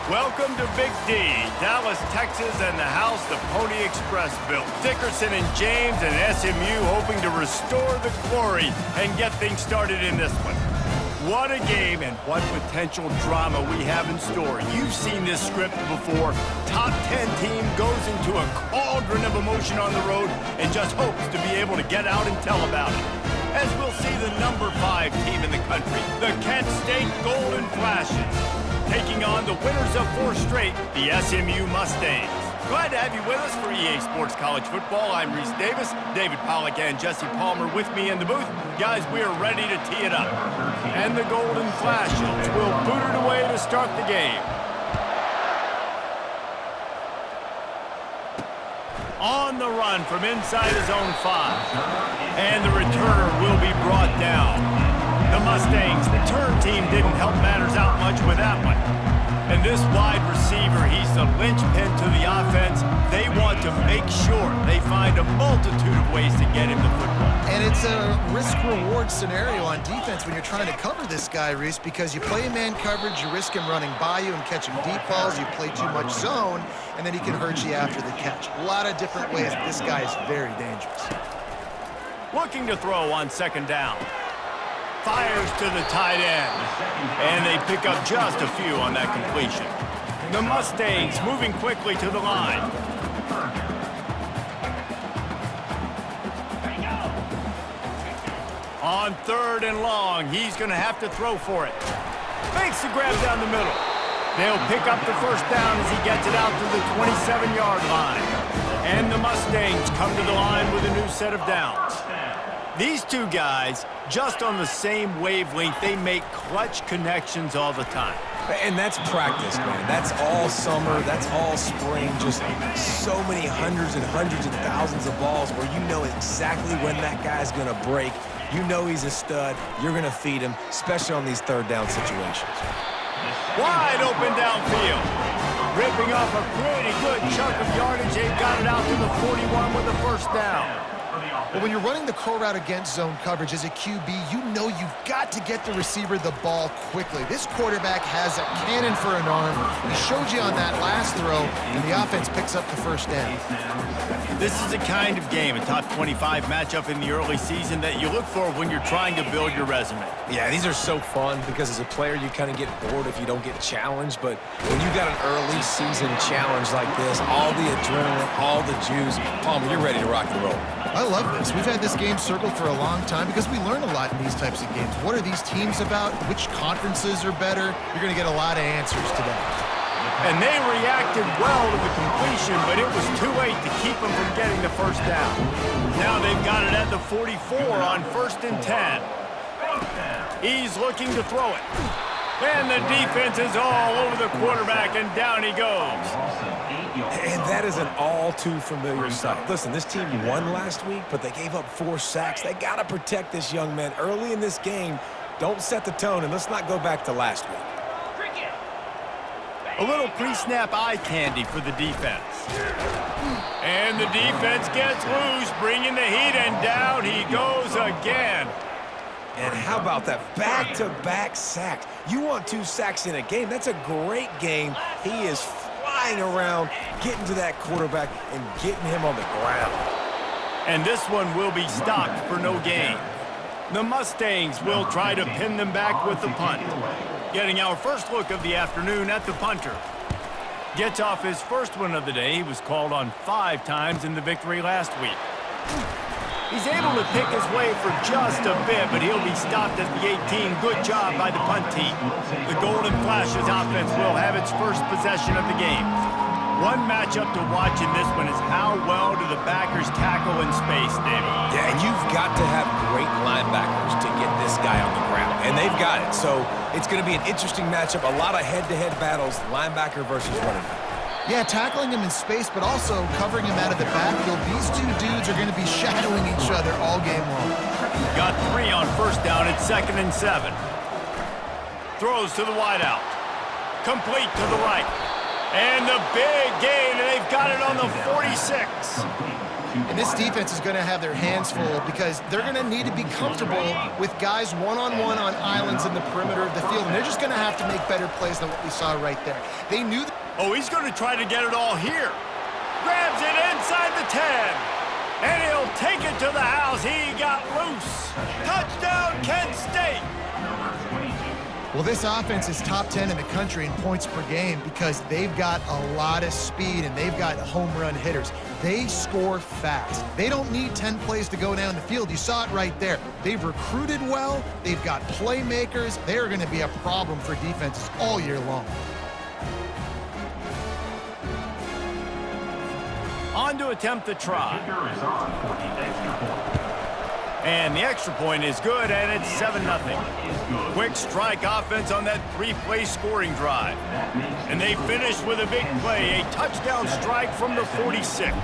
Welcome to Big D, Dallas, Texas, and the house the Pony Express built. Dickerson and James and SMU hoping to restore the glory and get things started in this one. What a game and what potential drama we have in store. You've seen this script before. Top 10 team goes into a cauldron of emotion on the road and just hopes to be able to get out and tell about it. As we'll see the number 5 team in the country, the Kent State Golden Flashes, taking on the winners of 4 straight, the SMU Mustangs. Glad to have you with us for EA Sports College Football. I'm Reese Davis, David Pollack and Jesse Palmer with me in the booth. Guys, we are ready to tee it up. And the Golden Flashes will boot it away to start the game. On the run from inside his own 5. And the returner will be brought down. The Mustangs' return team didn't help matters out much with that one. And this wide receiver, he's the linchpin to the offense. They want to make sure they find a multitude of ways to get him the football. And it's a risk-reward scenario on defense when you're trying to cover this guy, Reese, because you play man coverage, you risk him running by you and catching deep balls. You play too much zone, and then he can hurt you after the catch. A lot of different ways. This guy is very dangerous. Looking to throw on second down. Fires to the tight end, and they pick up just a few on that completion. The Mustangs moving quickly to the line. On 3rd and long, he's going to have to throw for it. Makes the grab down the middle. They'll pick up the first down as he gets it out to the 27-yard line. And the Mustangs come to the line with a new set of downs. These two guys, just on the same wavelength, they make clutch connections all the time. And that's practice, man. That's all summer. That's all spring. Just so many hundreds and hundreds and thousands of balls where you know exactly when that guy's going to break. You know he's a stud. You're going to feed him, especially on these third down situations. Wide open downfield. Ripping off a pretty good chunk of yardage. They've got it out to the 41 with a first down. Well, when you're running the curl route against zone coverage as a QB, you know you've got to get the receiver the ball quickly. This quarterback has a cannon for an arm. He showed you on that last throw, and the offense picks up the first down. This is the kind of game, a top 25 matchup in the early season that you look for when you're trying to build your resume. Yeah, these are so fun because as a player, you kind of get bored if you don't get challenged. But when you got an early season challenge like this, all the adrenaline, all the juice, Palmer, you're ready to rock and roll. I love this. We've had this game circled for a long time because we learn a lot in these types of games. What are these teams about? Which conferences are better? You're going to get a lot of answers today. And they reacted well to the completion, but it was too late to keep them from getting the first down. Now they've got it at the 44 on 1st and 10. He's looking to throw it. And the defense is all over the quarterback, and down he goes. And that is an all too familiar sight. Listen, this team won last week, but they gave up 4 sacks. They got to protect this young man early in this game. Don't set the tone, and let's not go back to last week. A little pre-snap eye candy for the defense. And the defense gets loose, bringing the heat, and down he goes again. And how about that back-to-back sacks? You want 2 sacks in a game. That's a great game. He is flying around, getting to that quarterback and getting him on the ground. And this one will be stopped for no gain. The Mustangs will try to pin them back with the punt. Getting our first look of the afternoon at the punter. Gets off his first one of the day. He was called on 5 times in the victory last week. He's able to pick his way for just a bit, but he'll be stopped at the 18. Good job by the punt team. The Golden Flashes offense will have its first possession of the game. One matchup to watch in this one is how well do the backers tackle in space, David? Yeah, and you've got to have great linebackers to get this guy on the ground, and they've got it. So it's going to be an interesting matchup, a lot of head-to-head battles, linebacker versus running back. Yeah, tackling him in space, but also covering him out of the backfield. These two dudes are going to be shadowing each other all game long. Got 3 on first down at 2nd and 7. Throws to the wideout. Complete to the right. And the big gain, and they've got it on the 46. And this defense is going to have their hands full because they're going to need to be comfortable with guys one-on-one on islands in the perimeter of the field. And they're just going to have to make better plays than what we saw right there. They knew that. Oh, he's going to try to get it all here. Grabs it inside the 10. And he'll take it to the house. He got loose. Touchdown, Kent State. Well, this offense is top 10 in the country in points per game because they've got a lot of speed and they've got home run hitters. They score fast. They don't need 10 plays to go down the field. You saw it right there. They've recruited well. They've got playmakers. They're going to be a problem for defenses all year long. On to attempt the try. And the extra point is good, and it's 7-0. Quick strike offense on that 3-play scoring drive. And they finish with a big play, a touchdown strike from the 46.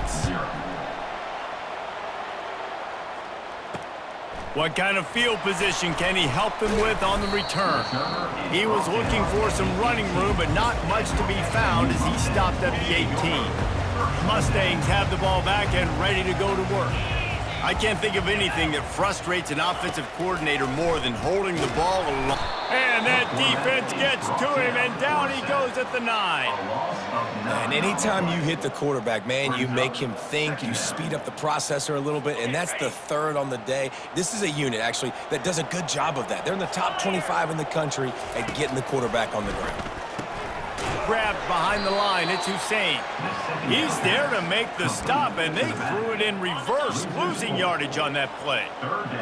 What kind of field position can he help them with on the return? He was looking for some running room, but not much to be found as he stopped at the 18. Mustangs have the ball back and ready to go to work. I can't think of anything that frustrates an offensive coordinator more than holding the ball along. And that defense gets to him, and down he goes at the 9. And anytime you hit the quarterback, man, you make him think, you speed up the processor a little bit, and that's the third on the day. This is a unit, actually, that does a good job of that. They're in the top 25 in the country at getting the quarterback on the ground. Grabbed behind the line, it's Hussein. He's there to make the stop, and they threw it in reverse, losing yardage on that play.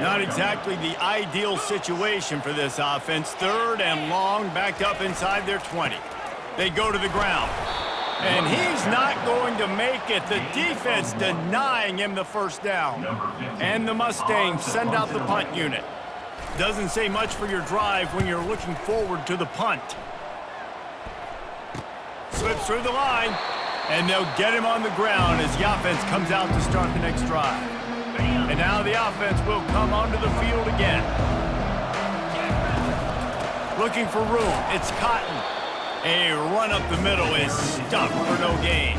Not exactly the ideal situation for this offense. 3rd and long, backed up inside their 20. They go to the ground, and he's not going to make it. The defense denying him the first down. And the Mustangs send out the punt unit. Doesn't say much for your drive when you're looking forward to the punt. Slips through the line, and they'll get him on the ground as the offense comes out to start the next drive. And now the offense will come onto the field again. Looking for room, it's Cotton. A run up the middle is stuffed for no gain.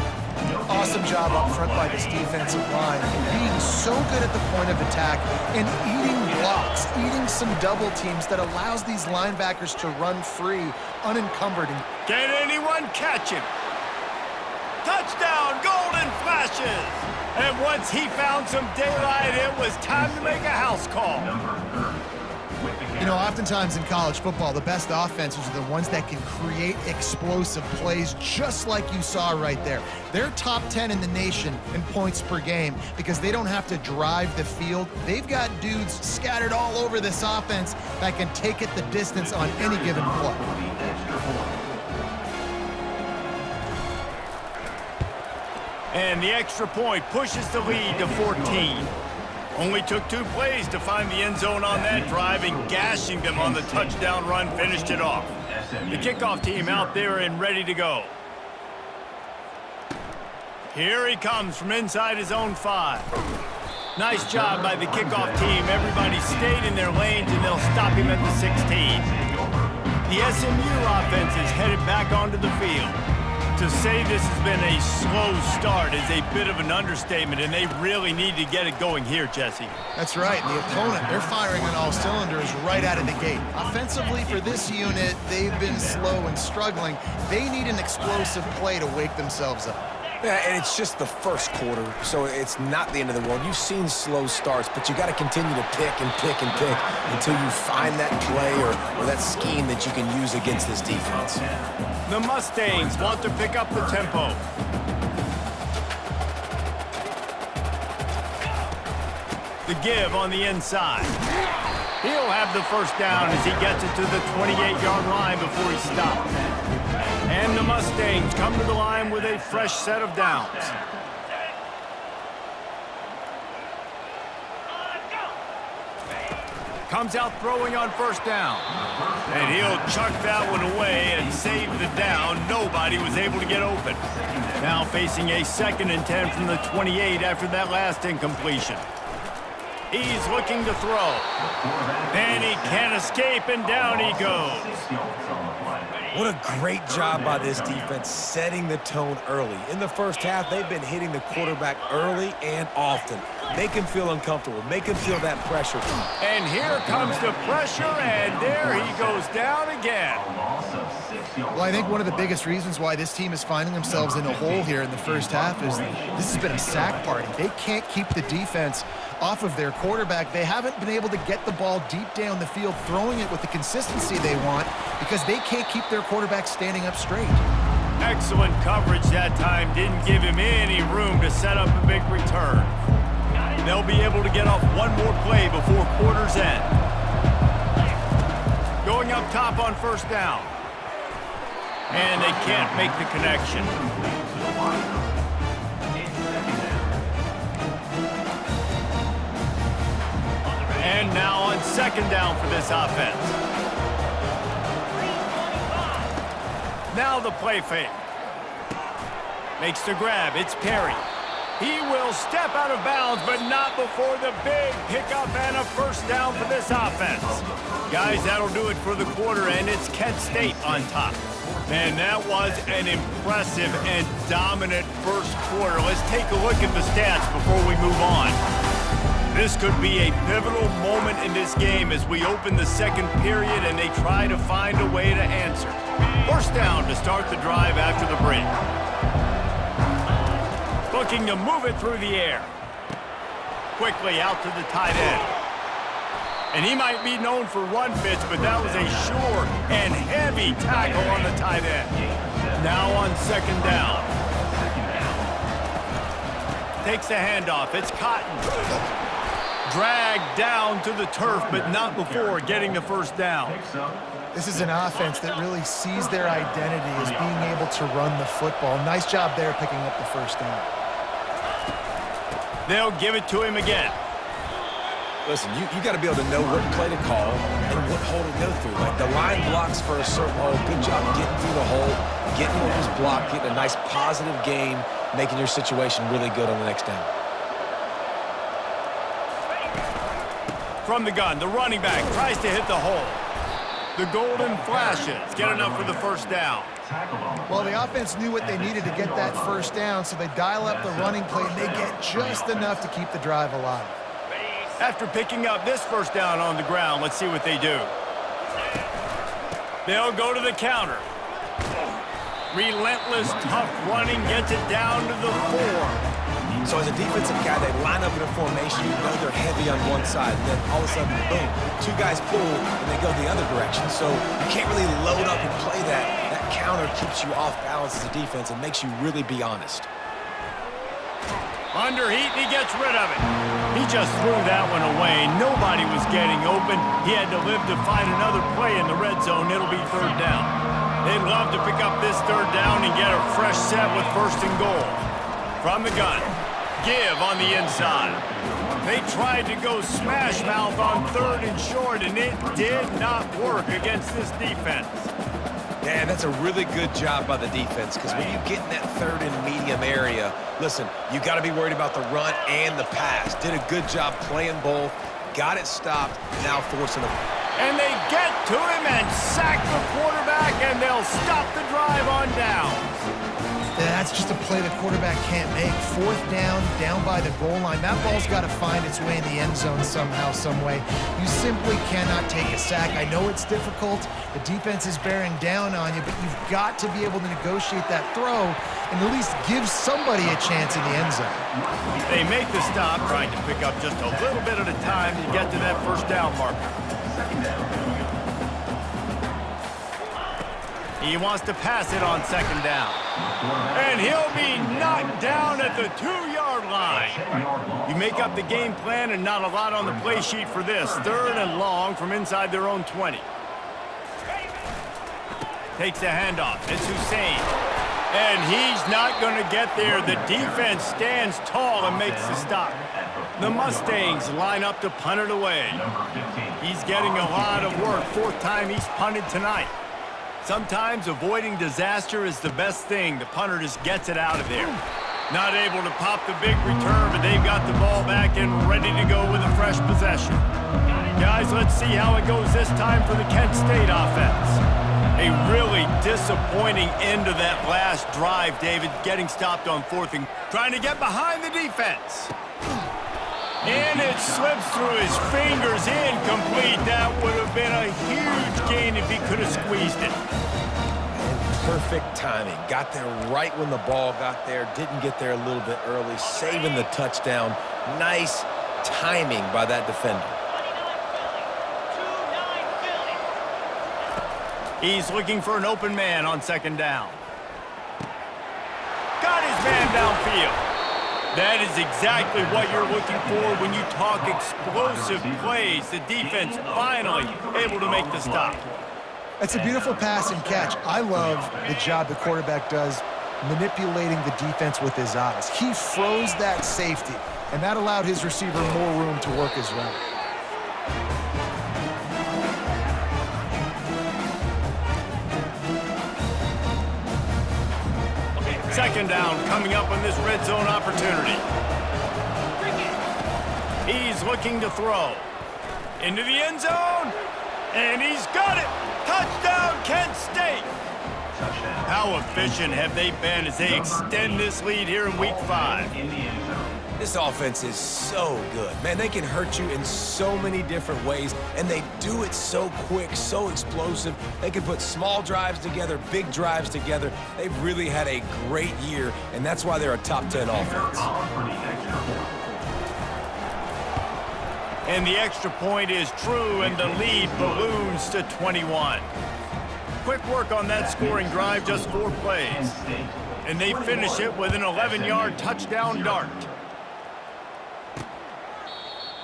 Awesome job up front by this defensive line, being so good at the point of attack and eating blocks, eating some double teams that allows these linebackers to run free, unencumbered. Can anyone catch him? Touchdown, Golden Flashes! And once he found some daylight, it was time to make a house call. You know, oftentimes in college football, the best offenses are the ones that can create explosive plays just like you saw right there. They're top 10 in the nation in points per game because they don't have to drive the field. They've got dudes scattered all over this offense that can take it the distance on any given play. And the extra point pushes the lead to 14. Only took 2 plays to find the end zone on that drive, and gashing them on the touchdown run finished it off. The kickoff team out there and ready to go. Here he comes from inside his own 5. Nice job by the kickoff team. Everybody stayed in their lanes, and they'll stop him at the 16. The SMU offense is headed back onto the field. To say this has been a slow start is a bit of an understatement, and they really need to get it going here, Jesse. That's right. The opponent, they're firing on all cylinders right out of the gate. Offensively for this unit, they've been slow and struggling. They need an explosive play to wake themselves up. Yeah, and it's just the first quarter, so it's not the end of the world. You've seen slow starts, but you got to continue to pick and pick and pick until you find that play or that scheme that you can use against this defense. The Mustangs want to pick up the tempo. The give on the inside. He'll have the first down as he gets it to the 28-yard line before he stops. And the Mustangs come to the line with a fresh set of downs. Comes out throwing on first down. And he'll chuck that one away and save the down. Nobody was able to get open. Now facing a 2nd and 10 from the 28 after that last incompletion. He's looking to throw. And he can't escape, and down he goes. What a great job by this defense setting the tone early. In the first half, they've been hitting the quarterback early and often. Make him feel uncomfortable. Make him feel that pressure. And here comes the pressure, and there he goes down again. Well, I think one of the biggest reasons why this team is finding themselves in a hole here in the first half is this has been a sack party. They can't keep the defense off of their quarterback. They haven't been able to get the ball deep down the field, throwing it with the consistency they want because they can't keep their quarterback standing up straight. Excellent coverage that time. Didn't give him any room to set up a big return. They'll be able to get off one more play before quarter's end. Going up top on first down. And they can't make the connection. And now on second down for this offense. Now the play fake. Makes the grab. It's Perry. He will step out of bounds, but not before the big pickup and a first down for this offense. Guys, that'll do it for the quarter, and it's Kent State on top. Man, that was an impressive and dominant first quarter. Let's take a look at the stats before we move on. This could be a pivotal moment in this game as we open the second period and they try to find a way to answer. First down to start the drive after the break. Looking to move it through the air. Quickly out to the tight end. And he might be known for run fits, but that was a sure and heavy tackle on the tight end. Now on second down. Takes the handoff. It's Cotton. Dragged down to the turf, but not before getting the first down. This is an offense that really sees their identity as being able to run the football. Nice job there picking up the first down. They'll give it to him again. Listen, you got to be able to know what play to call and what hole to go through. Like the line blocks for a certain hole. Good job getting through the hole, getting what was blocked, getting a nice positive game, making your situation really good on the next down. From the gun, the running back tries to hit the hole. The golden flashes get enough for the first down. Well, the offense knew what they needed to get that first down, so they dial up the running play, and they get just enough to keep the drive alive. After picking up this first down on the ground, let's see what they do. They'll go to the counter. Relentless, tough running gets it down to the 4. So as a defensive guy, they line up in a formation. You know they're heavy on one side. And then all of a sudden, boom, two guys pull, and they go the other direction. So you can't really load up and play that. That counter keeps you off balance as a defense and makes you really be honest. Under heat, he gets rid of it. He just threw that one away. Nobody was getting open. He had to live to find another play in the red zone. It'll be third down. They'd love to pick up this third down and get a fresh set with first and goal. From the gun, give on the inside. They tried to go smash mouth on third and short, and it did not work against this defense. Man, that's a really good job by the defense because when you get in that third and medium area, listen, you got to be worried about the run and the pass. Did a good job playing both, got it stopped, now forcing them. And they get to him and sack the quarterback, and they'll stop the drive on downs. That's just a play the quarterback can't make. Fourth down, down by the goal line. That ball's got to find its way in the end zone somehow, some way. You simply cannot take a sack. I know it's difficult. The defense is bearing down on you, but you've got to be able to negotiate that throw and at least give somebody a chance in the end zone. They make the stop, trying to pick up just a little bit at a time to get to that first down marker. He wants to pass it on second down. And he'll be knocked down at the 2-yard line. You make up the game plan and not a lot on the play sheet for this. Third and long from inside their own 20. Takes the handoff. It's Hussein. And he's not going to get there. The defense stands tall and makes the stop. The Mustangs line up to punt it away. He's getting a lot of work. Fourth time he's punted tonight. Sometimes avoiding disaster is the best thing. The punter just gets it out of there. Not able to pop the big return, but they've got the ball back and ready to go with a fresh possession. Guys, let's see how it goes this time for the Kent State offense. A really disappointing end to that last drive, David, getting stopped on 4th and trying to get behind the defense. And it slips through his fingers, incomplete. That would have been a huge gain if he could have squeezed it. Perfect timing. Got there right when the ball got there. Didn't get there a little bit early. Saving the touchdown. Nice timing by that defender. He's looking for an open man on 2nd down. Got his man downfield. That is exactly what you're looking for when you talk explosive plays. The defense finally able to make the stop. That's a beautiful pass and catch. I love the job the quarterback does manipulating the defense with his eyes. He froze that safety, and that allowed his receiver more room to work his route. 2nd down coming up on this red zone opportunity. He's looking to throw. Into the end zone. And he's got it. Touchdown, Kent State. How efficient have they been as they extend this lead here in Week 5? This offense is so good. Man, they can hurt you in so many different ways, and they do it so quick, so explosive. They can put small drives together, big drives together. They've really had a great year, and that's why they're a top 10 offense. And the extra point is true, and the lead balloons to 21. Quick work on that scoring drive, just 4 plays. And they finish it with an 11-yard touchdown dart.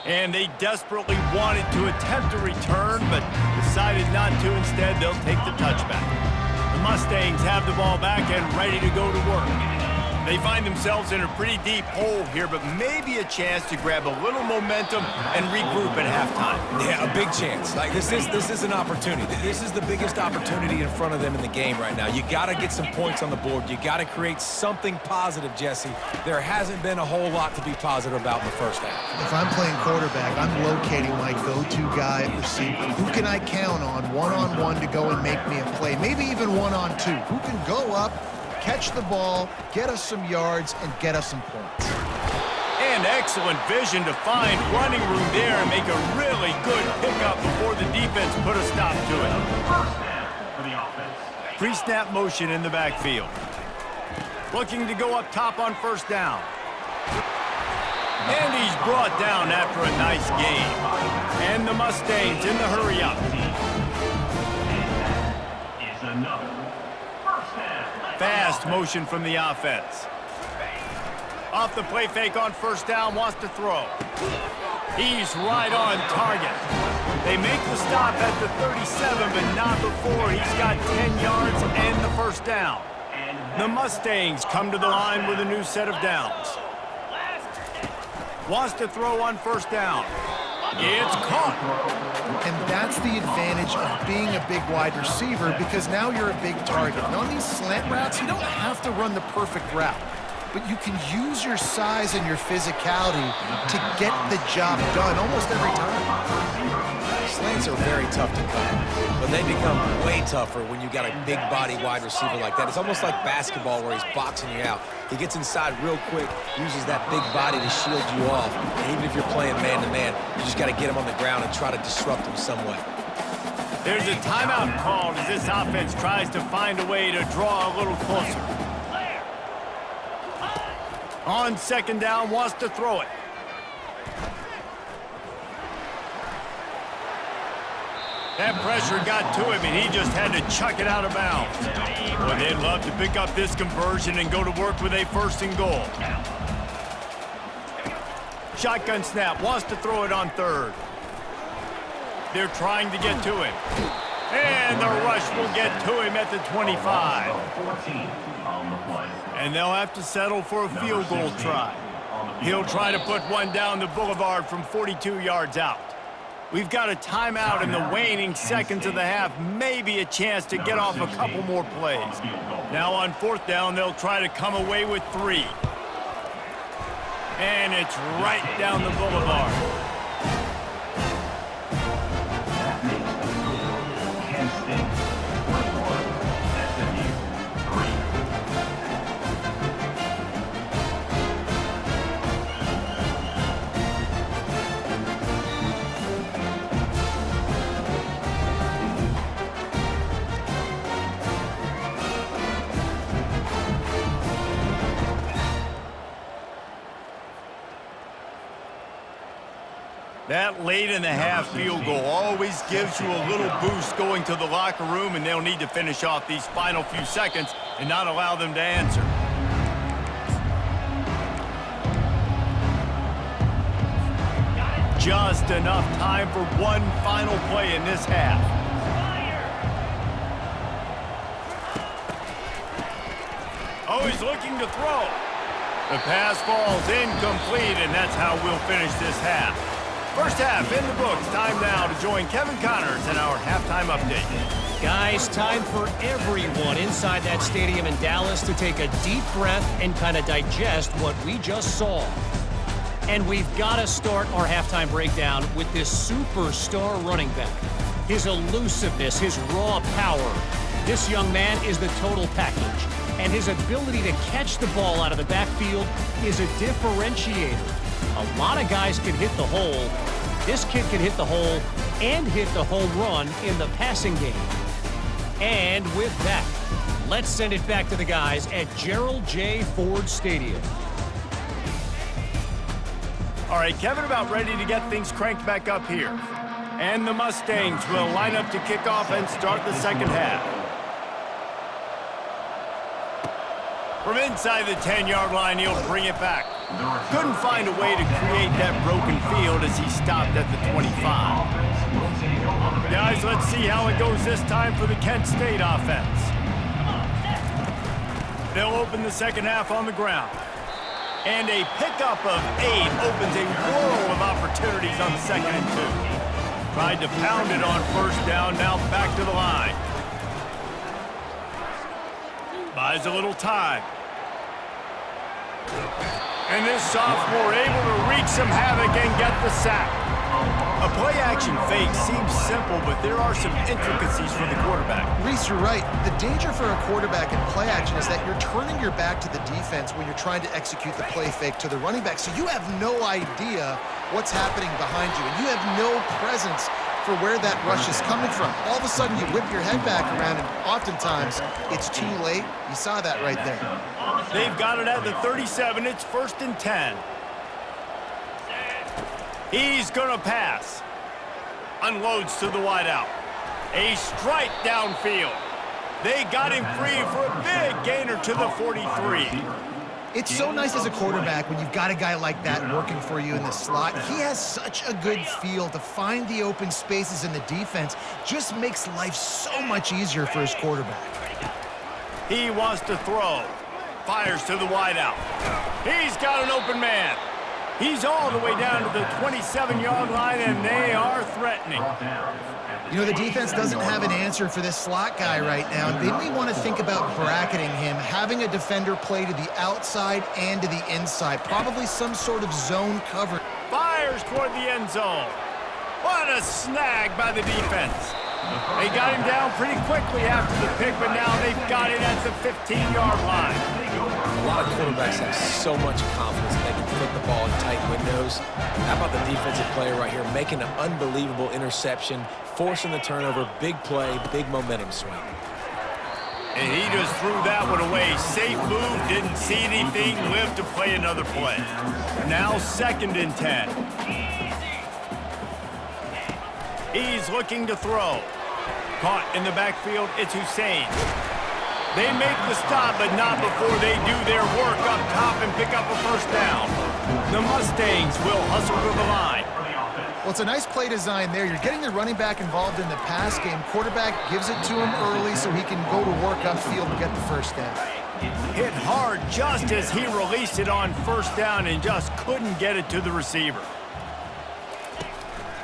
And they desperately wanted to attempt a return, but decided not to. Instead, they'll take the touchback. The Mustangs have the ball back and ready to go to work. They find themselves in a pretty deep hole here, but maybe a chance to grab a little momentum and regroup at halftime. Yeah, a big chance. Like this is an opportunity. This is the biggest opportunity in front of them in the game right now. You got to get some points on the board. You got to create something positive, Jesse. There hasn't been a whole lot to be positive about in the first half. If I'm playing quarterback, I'm locating my go-to guy at receiver. Who can I count on one-on-one to go and make me a play? Maybe even one-on-two. Who can go up, catch the ball, get us some yards, and get us some points. And excellent vision to find running room there and make a really good pickup before the defense put a stop to it. Pre-snap motion in the backfield. Looking to go up top on 1st down. And he's brought down after a nice gain. And the Mustangs in the hurry up. Fast motion from the offense. Off the play fake on 1st down, wants to throw. He's right on target. They make the stop at the 37, but not before he's got 10 yards and the 1st down. The Mustangs come to the line with a new set of downs. Wants to throw on 1st down. It's caught. And that's the advantage of being a big wide receiver, because now you're a big target. And on these slant routes, you don't have to run the perfect route, but you can use your size and your physicality to get the job done almost every time. Slants are very tough to cover, but they become way tougher when you got a big body wide receiver like that. It's almost like basketball where he's boxing you out. He gets inside real quick, uses that big body to shield you off. And even if you're playing man-to-man, you just got to get him on the ground and try to disrupt him some way. There's a timeout called as this offense tries to find a way to draw a little closer. On 2nd down, wants to throw it. That pressure got to him, and he just had to chuck it out of bounds. Well, they'd love to pick up this conversion and go to work with a 1st and goal. Shotgun snap, wants to throw it on 3rd. They're trying to get to him. And the rush will get to him at the 25. And they'll have to settle for a field goal try. He'll try to put one down the boulevard from 42 yards out. We've got a timeout in the waning seconds of the half, maybe a chance to get off a couple more plays. Now on 4th down, they'll try to come away with 3. And it's right down the boulevard. That late in the half field goal always gives you a little boost going to the locker room, and they'll need to finish off these final few seconds and not allow them to answer. Just enough time for one final play in this half. Oh, he's looking to throw. The pass falls incomplete, and that's how we'll finish this half. First half in the books. Time now to join Kevin Connors in our halftime update. Guys, time for everyone inside that stadium in Dallas to take a deep breath and kind of digest what we just saw. And we've got to start our halftime breakdown with this superstar running back. His elusiveness, his raw power. This young man is the total package. And his ability to catch the ball out of the backfield is a differentiator. A lot of guys can hit the hole. This kid can hit the hole and hit the home run in the passing game. And with that, let's send it back to the guys at Gerald J. Ford Stadium. All right, Kevin about ready to get things cranked back up here. And the Mustangs will line up to kick off and start the second half. From inside the 10-yard line, he'll bring it back. Couldn't find a way to create that broken field as he stopped at the 25. Guys, let's see how it goes this time for the Kent State offense. They'll open the second half on the ground. And a pickup of 8 opens a world of opportunities on the 2nd and 2. Tried to pound it on first down, now back to the line. Buys a little time. And this sophomore able to wreak some havoc and get the sack. A play-action fake seems simple, but there are some intricacies for the quarterback. Reese, you're right. The danger for a quarterback in play action is that you're turning your back to the defense when you're trying to execute the play fake to the running back. So you have no idea what's happening behind you, and you have no presence for where that rush is coming from. All of a sudden, you whip your head back around, and oftentimes, it's too late. You saw that right there. They've got it at the 37. It's 1st and 10. He's going to pass. Unloads to the wideout. A strike downfield. They got him free for a big gainer to the 43. It's so nice as a quarterback when you've got a guy like that working for you in the slot. He has such a good feel to find the open spaces in the defense. Just makes life so much easier for his quarterback. He wants to throw. Fires to the wideout. He's got an open man. He's all the way down to the 27-yard line, and they are threatening. You know, the defense doesn't have an answer for this slot guy right now. They may want to think about bracketing him, having a defender play to the outside and to the inside, probably some sort of zone cover. Fires toward the end zone. What a snag by the defense. They got him down pretty quickly after the pick, but now they've got it at the 15-yard line. A lot of quarterbacks have so much confidence that they can flip the ball in tight windows. How about the defensive player right here making an unbelievable interception, forcing the turnover, big play, big momentum swing. And he just threw that one away. Safe move, didn't see anything, lived to play another play. Now 2nd and 10. He's looking to throw. Caught in the backfield, it's Hussein. They make the stop, but not before they do their work up top and pick up a first down. The Mustangs will hustle to the line. Well, it's a nice play design there. You're getting the running back involved in the pass game. Quarterback gives it to him early so he can go to work upfield and get the first down. Hit hard just as he released it on first down and just couldn't get it to the receiver.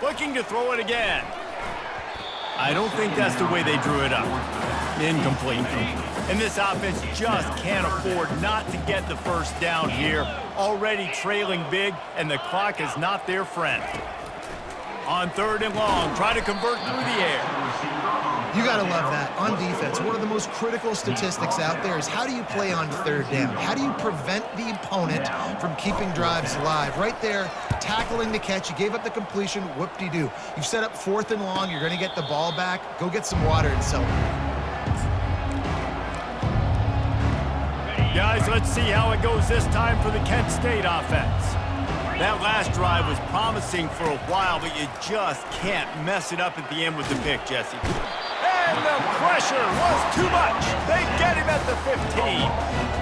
Looking to throw it again. I don't think that's the way they drew it up. Incomplete. And this offense just can't afford not to get the first down here. Already trailing big, and the clock is not their friend. On 3rd and long, try to convert through the air. You got to love that. On defense, one of the most critical statistics out there is how do you play on 3rd down? How do you prevent the opponent from keeping drives alive? Right there, tackling the catch. You gave up the completion, whoop-de-doo. You've set up 4th and long. You're going to get the ball back. Go get some water and celebrate. Guys, let's see how it goes this time for the Kent State offense. That last drive was promising for a while, but you just can't mess it up at the end with the pick, Jesse. And the pressure was too much. They get him at the 15.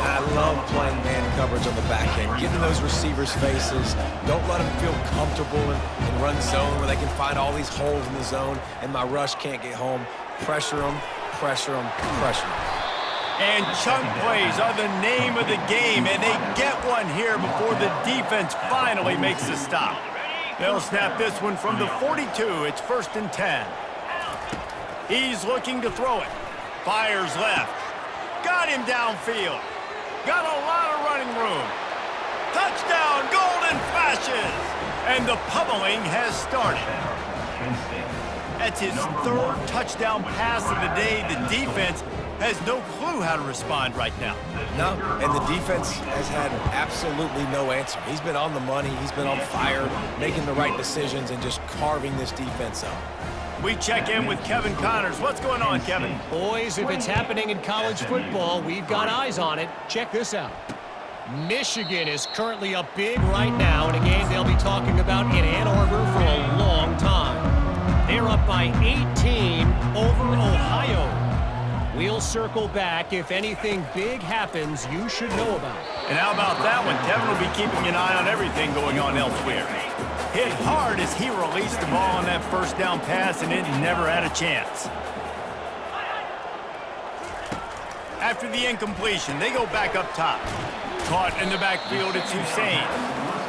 I love playing man coverage on the back end, getting those receivers' faces. Don't let them feel comfortable and run zone where they can find all these holes in the zone and my rush can't get home. Pressure them, pressure them, pressure them. And chunk plays are the name of the game, and they get one here before the defense finally makes the stop. They'll snap this one from the 42. It's 1st and 10. He's looking to throw it. Fires left. Got him downfield. Got a lot of running room. Touchdown, golden flashes. And the pummeling has started. That's his 3rd touchdown pass of the day. The defense has no clue how to respond right now. No, and the defense has had absolutely no answer. He's been on the money. He's been on fire, making the right decisions and just carving this defense up. We check in with Kevin Connors. What's going on, Kevin? Boys, if it's happening in college football, we've got eyes on it. Check this out. Michigan is currently up big right now in a game they'll be talking about in Ann Arbor for a long time. They're up by 18 over Ohio. We'll circle back. If anything big happens, you should know about it. And how about that one? Kevin will be keeping an eye on everything going on elsewhere. Hit hard as he released the ball on that 1st down pass, and it never had a chance. After the incompletion, they go back up top. Caught in the backfield, it's Hussein.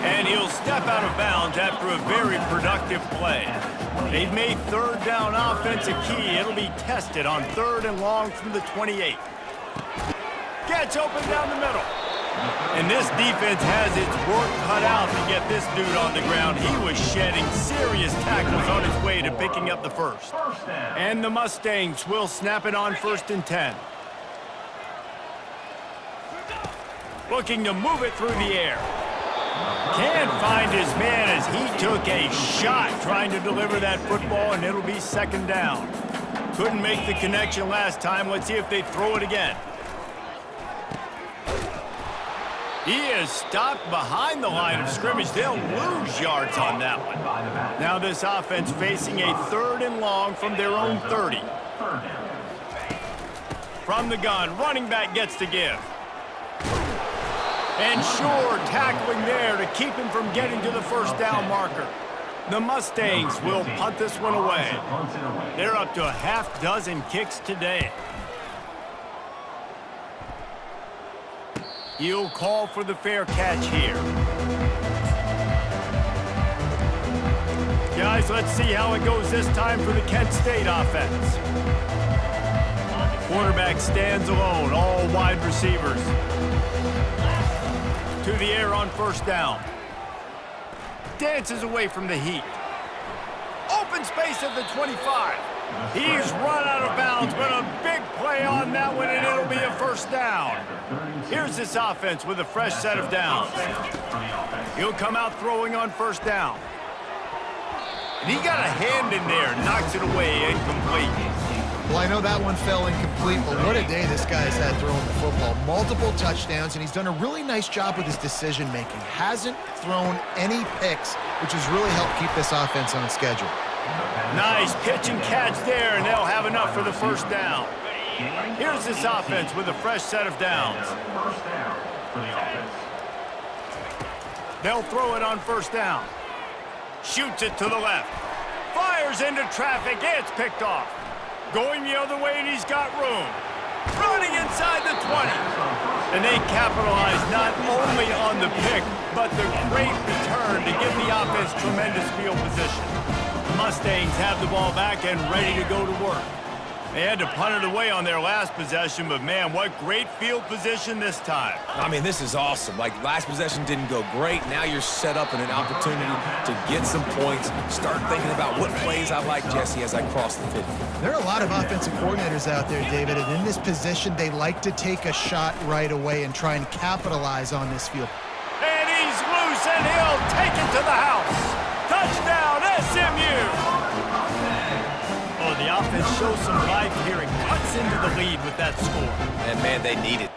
And he'll step out of bounds after a very productive play. They've made 3rd down offense a key. It'll be tested on 3rd and long from the 28. Gets open down the middle. And this defense has its work cut out to get this dude on the ground. He was shedding serious tackles on his way to picking up the 1st. And the Mustangs will snap it on 1st and 10. Looking to move it through the air. Can't find his man as he took a shot trying to deliver that football, and it'll be 2nd down. Couldn't make the connection last time. Let's see if they throw it again. He is stopped behind the line of scrimmage. They'll lose yards on that one. Now this offense facing a 3rd and long from their own 30. From the gun, running back gets to give. And sure, tackling there to keep him from getting to the 1st down marker. The Mustangs will punt this one away. They're up to a half-dozen kicks today. He'll call for the fair catch here. Guys, let's see how it goes this time for the Kent State offense. Quarterback stands alone, all wide receivers. To the air on 1st down. Dances away from the heat. Open space at the 25. He's run out of bounds, but a big play on that one, and it'll be a 1st down. Here's this offense with a fresh set of downs. He'll come out throwing on 1st down. And he got a hand in there, knocks it away, incomplete. Well, I know that one fell incomplete, but what a day this guy's had throwing the football. Multiple touchdowns, and he's done a really nice job with his decision-making. Hasn't thrown any picks, which has really helped keep this offense on schedule. Nice pitch and catch there, and they'll have enough for the 1st down. Here's this offense with a fresh set of downs. They'll throw it on 1st down. Shoots it to the left. Fires into traffic. It's picked off. Going the other way, and he's got room. Running inside the 20. And they capitalize not only on the pick, but the great return to give the offense tremendous field position. The Mustangs have the ball back and ready to go to work. They had to punt it away on their last possession, but man, what great field position this time. I mean, this is awesome. Like, last possession didn't go great. Now you're set up in an opportunity to get some points. Start thinking about what plays I like, Jesse, as I cross the 50. There are a lot of offensive coordinators out there, David, and in this position, they like to take a shot right away and try and capitalize on this field. And he's loose, and he'll take it to the house. Touchdown, SMU! Oh, the offense shows some life here and cuts into the lead with that score. And, man, they need it.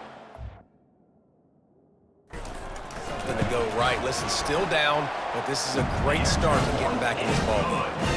Something to go right. listen, still down, but this is a great start to getting back in this ball game.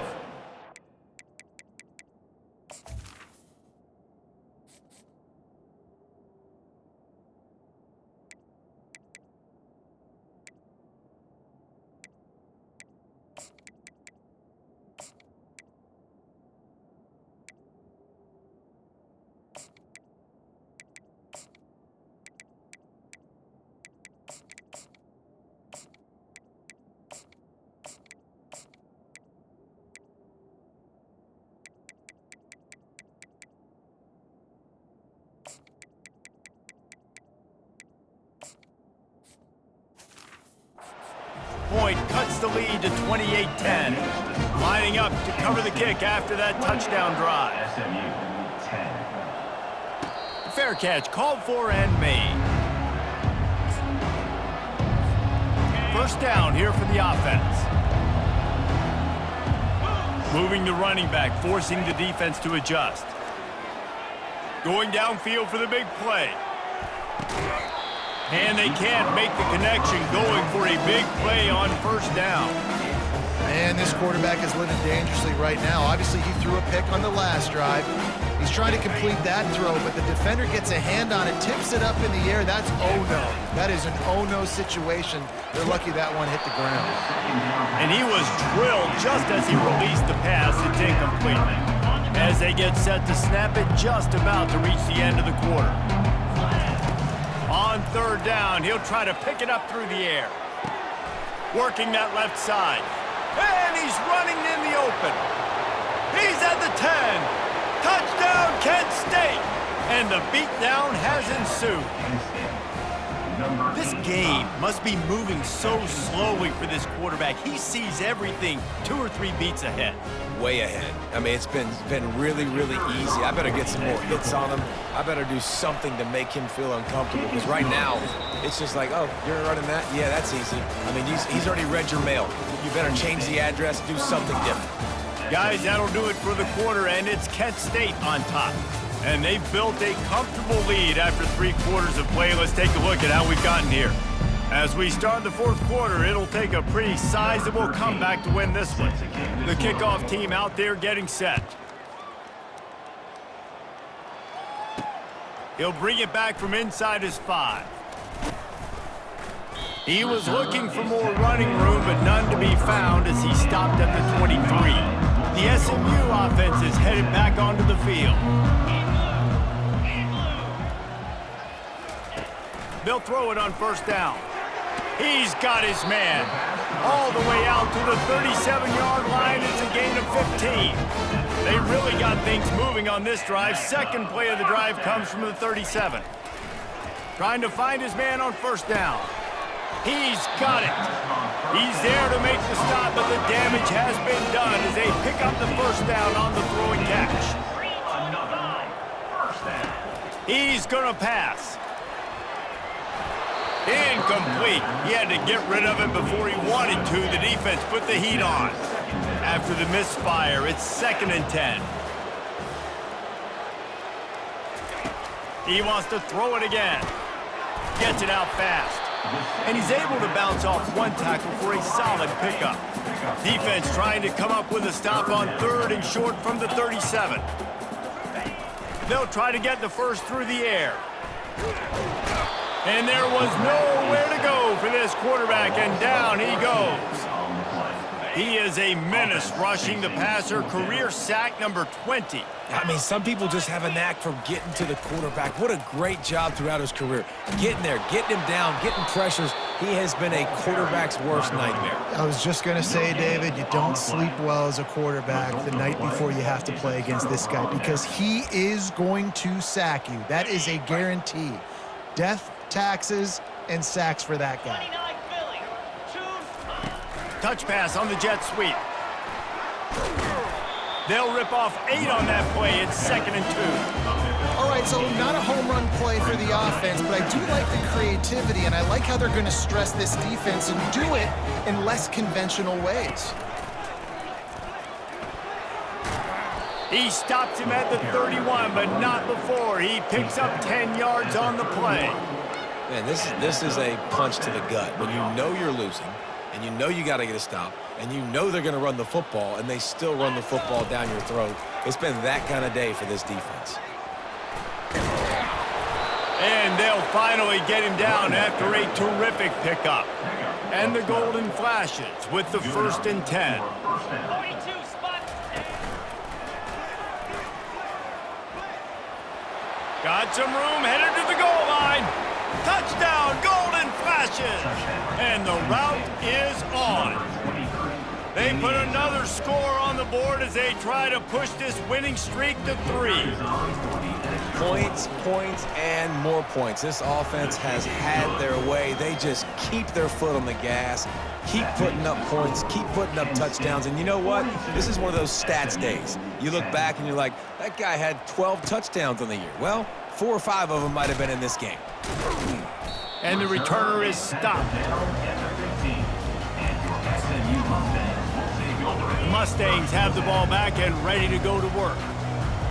Point cuts the lead to 28-10. Lining up to cover the kick after that touchdown drive. SMU 10. Fair catch called for and made. First down here for the offense. Moving the running back, forcing the defense to adjust. Going downfield for the big play. And they can't make the connection, going for a big play on first down. Man, this quarterback is living dangerously right now. Obviously, he threw a pick on the last drive. He's trying to complete that throw, but the defender gets a hand on it, tips it up in the air. That's oh-no. That is an oh-no situation. They're lucky that one hit the ground. And he was drilled just as he released the pass. It's incomplete. As they get set to snap it, just about to reach the end of the quarter. On third down, he'll try to pick it up through the air. Working that left side. And he's running in the open. He's at the 10. Touchdown, Kent State. And the beatdown has ensued. This game must be moving so slowly for this quarterback. He sees everything 2 or 3 beats ahead. Way ahead. I mean, it's been really, really easy. I better get some more hits on him. I better do something to make him feel uncomfortable, because right now, it's just like, oh, you're running that? Yeah, that's easy. I mean, he's already read your mail. You better change the address, do something different. Guys, that'll do it for the quarter, and it's Kent State on top. And they've built a comfortable lead after 3 quarters of play. Let's take a look at how we've gotten here. As we start the 4th quarter, it'll take a pretty sizable comeback to win this one. The kickoff team out there getting set. He'll bring it back from inside his 5. He was looking for more running room, but none to be found as he stopped at the 23. The SMU offense is headed back onto the field. They'll throw it on first down. He's got his man. All the way out to the 37-yard line. It's a gain of 15. They really got things moving on this drive. Second play of the drive comes from the 37. Trying to find his man on first down. He's got it. He's there to make the stop, but the damage has been done as they pick up the first down on the throwing catch. He's going to pass. Incomplete. He had to get rid of it before he wanted to. The defense put the heat on. After the misfire, it's 2nd and 10. He wants to throw it again. Gets it out fast. And he's able to bounce off one tackle for a solid pickup. Defense trying to come up with a stop on 3rd and short from the 37. They'll try to get the first through the air. And there was nowhere to go for this quarterback, and down he goes. He is a menace rushing the passer, career sack number 20. I mean, some people just have a knack for getting to the quarterback. What a great job throughout his career. Getting there, getting him down, getting pressures. He has been a quarterback's worst nightmare. I was just going to say, David, you don't sleep well as a quarterback the night before you have to play against this guy, because he is going to sack you. That is a guarantee. Death, taxes, and sacks for that guy. Touch pass on the jet sweep. They'll rip off 8 on that play. It's 2nd and 2. All right, so not a home run play for the offense, but I do like the creativity, and I like how they're going to stress this defense and do it in less conventional ways. He stops him at the 31, but not before. He picks up 10 yards on the play. Man, this is a punch to the gut. When you know you're losing, and you know you got to get a stop, and you know they're going to run the football, and they still run the football down your throat. It's been that kind of day for this defense. And they'll finally get him down after a terrific pickup. And the Golden Flashes with the 1st and 10. Got some room, headed to the goal line. Touchdown, Golden Flashes. And the route is on. They put another score on the board as they try to push this winning streak to 3. Points, points, and more points. This offense has had their way. They just keep their foot on the gas, keep putting up points, keep putting up touchdowns. And you know what? This is one of those stats days. You look back and you're like, that guy had 12 touchdowns on the year. Well, 4 or 5 of them might have been in this game. And the returner is stopped. The Mustangs have the ball back and ready to go to work.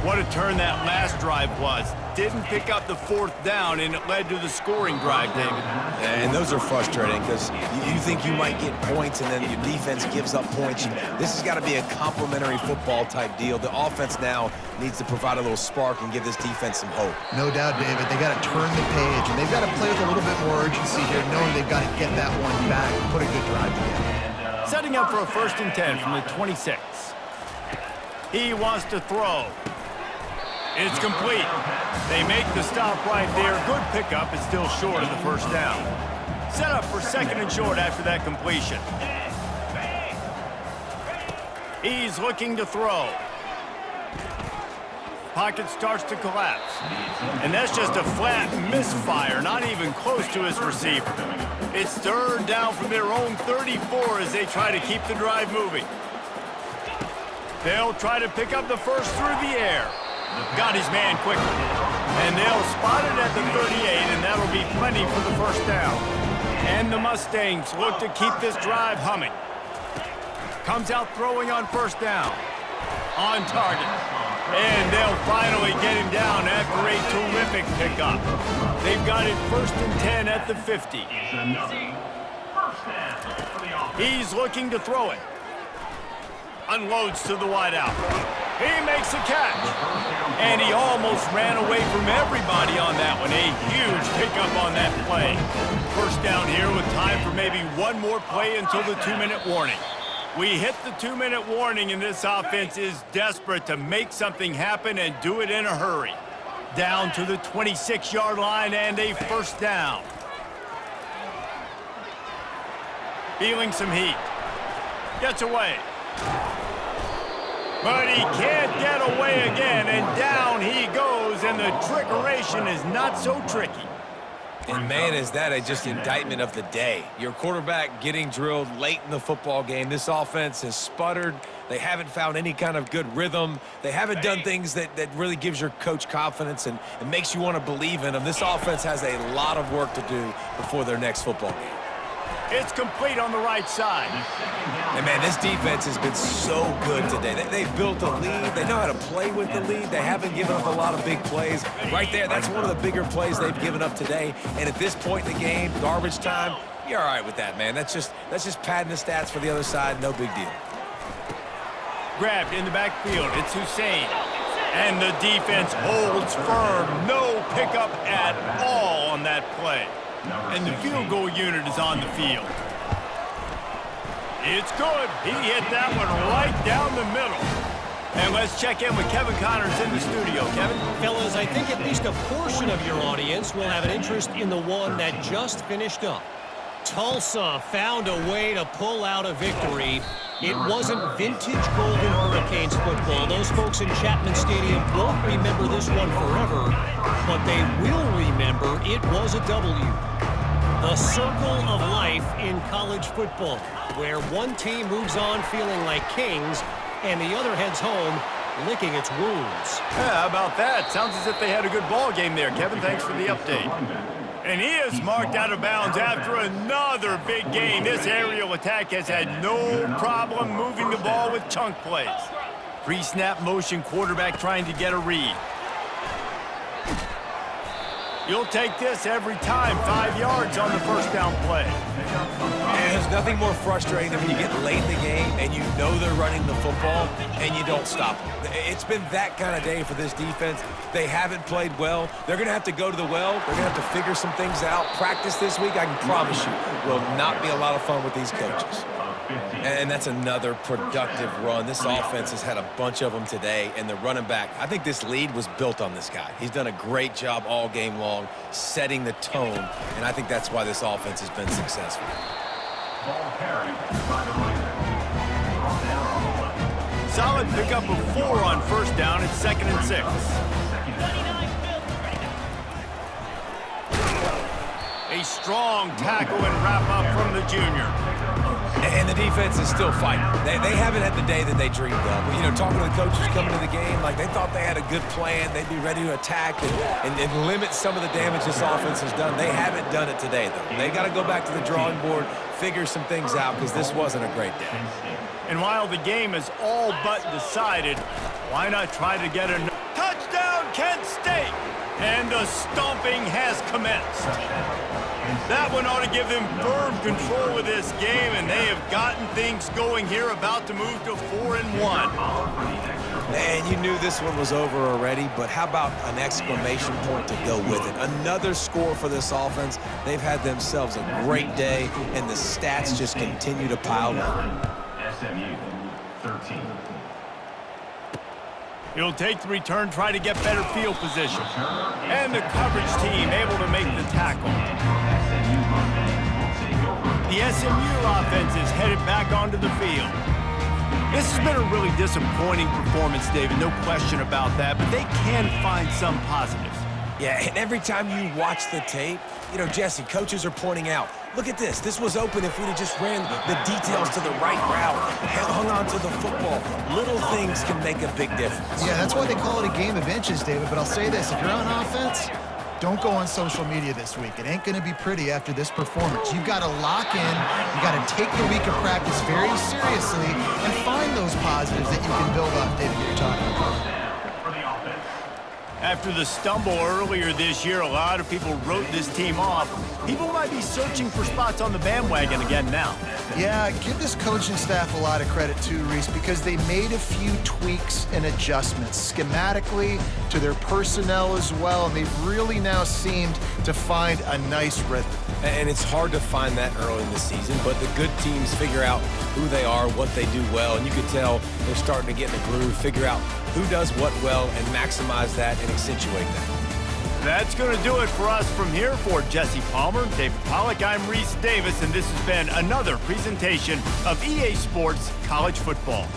What a turn that last drive was. Didn't pick up the 4th down, and it led to the scoring drive, David. And those are frustrating because you think you might get points, and then your defense gives up points. This has got to be a complementary football type deal. The offense now needs to provide a little spark and give this defense some hope. No doubt, David. They got to turn the page, and they've got to play with a little bit more urgency here, knowing they've got to get that one back and put a good drive together. Setting up for a 1st and 10 from the 26. He wants to throw. It's complete. They make the stop right there. Good pickup, but still short of the 1st down. Set up for 2nd and short after that completion. He's looking to throw. Pocket starts to collapse. And that's just a flat misfire, not even close to his receiver. It's 3rd down from their own 34 as they try to keep the drive moving. They'll try to pick up the 1st through the air. Got his man quickly. And they'll spot it at the 38, and that'll be plenty for the 1st down. And the Mustangs look to keep this drive humming. Comes out throwing on 1st down. On target. And they'll finally get him down after a terrific pickup. They've got it 1st and 10 at the 50. He's looking to throw it. Unloads to the wideout. He makes a catch. And he almost ran away from everybody on that one. A huge pickup on that play. 1st down here with time for maybe one more play until the 2-minute warning. We hit the 2-minute warning, and this offense is desperate to make something happen and do it in a hurry. Down to the 26-yard line and a 1st down. Feeling some heat. Gets away. But he can't get away again, and down he goes, and the trickeration is not so tricky. And man, is that a just indictment of the day. Your quarterback getting drilled late in the football game. This offense has sputtered. They haven't found any kind of good rhythm. They haven't done things that really gives your coach confidence and makes you want to believe in them. This offense has a lot of work to do before their next football game. It's complete on the right side. And, man, this defense has been so good today. They've built a lead. They know how to play with the lead. They haven't given up a lot of big plays. Right there, that's one of the bigger plays they've given up today. And at this point in the game, garbage time, you're all right with that, man. That's just padding the stats for the other side. No big deal. Grabbed in the backfield. It's Hussein. And the defense holds firm. No pickup at all on that play. And the field goal unit is on the field. It's good. He hit that one right down the middle. And let's check in with Kevin Connors in the studio. Kevin? Fellas, I think at least a portion of your audience will have an interest in the one that just finished up. Tulsa found a way to pull out a victory. It wasn't vintage Golden Hurricanes football. Those folks in Chapman Stadium won't remember this one forever, but they will remember it was a W. The circle of life in college football, where one team moves on feeling like kings and the other heads home licking its wounds. Yeah, how about that? Sounds as if they had a good ball game there. Kevin, thanks for the update. And he is marked out of bounds after another big gain. This aerial attack has had no problem moving the ball with chunk plays. Pre-snap motion quarterback trying to get a read. You'll take this every time, 5 yards on the first down play. And there's nothing more frustrating than when you get late in the game and you know they're running the football and you don't stop them. It's been that kind of day for this defense. They haven't played well. They're going to have to go to the well. They're going to have to figure some things out. Practice this week, I can promise you, will not be a lot of fun with these coaches. And that's another productive run. This offense has had a bunch of them today, and the running back, I think this lead was built on this guy. He's done a great job all game long, setting the tone, and I think that's why this offense has been successful. Solid pickup of 4 on first down. It's 2nd and 6. A strong tackle and wrap up from the junior. And the defense is still fighting. They haven't had the day that they dreamed of. You know, talking to the coaches coming to the game, like they thought they had a good plan. They'd be ready to attack and limit some of the damage this offense has done. They haven't done it today, though. They got to go back to the drawing board, figure some things out, because this wasn't a great day. And while the game is all but decided, why not try to get a touchdown, Kent State? And the stomping has commenced. That one ought to give them firm control of this game, and they have gotten things going here, about to move to 4-1. And you knew this one was over already, but how about an exclamation point to go with it? Another score for this offense. They've had themselves a great day, and the stats just continue to pile up. SMU 13. He'll take the return, try to get better field position. And the coverage team able to make the tackle. The SMU offense is headed back onto the field. This has been a really disappointing performance, David, no question about that, but they can find some positives. Yeah, and every time you watch the tape, you know, Jesse, coaches are pointing out, look at this. This was open if we'd have just ran the details to the right route, hung on to the football. Little things can make a big difference. Yeah, that's why they call it a game of inches, David. But I'll say this, if you're on offense, don't go on social media this week. It ain't going to be pretty after this performance. You've got to lock in. You got to take the week of practice very seriously and find those positives that you can build off, David, that you're talking about. After the stumble earlier this year, a lot of people wrote this team off. People might be searching for spots on the bandwagon again now. Yeah, give this coaching staff a lot of credit too, Reese, because they made a few tweaks and adjustments schematically to their personnel as well, and they've really now seemed to find a nice rhythm. And it's hard to find that early in the season, but the good teams figure out who they are, what they do well, and you can tell they're starting to get in the groove, figure out who does what well, and maximize that and accentuate that. That's going to do it for us from here. For Jesse Palmer, David Pollack, I'm Reese Davis, and this has been another presentation of EA Sports College Football.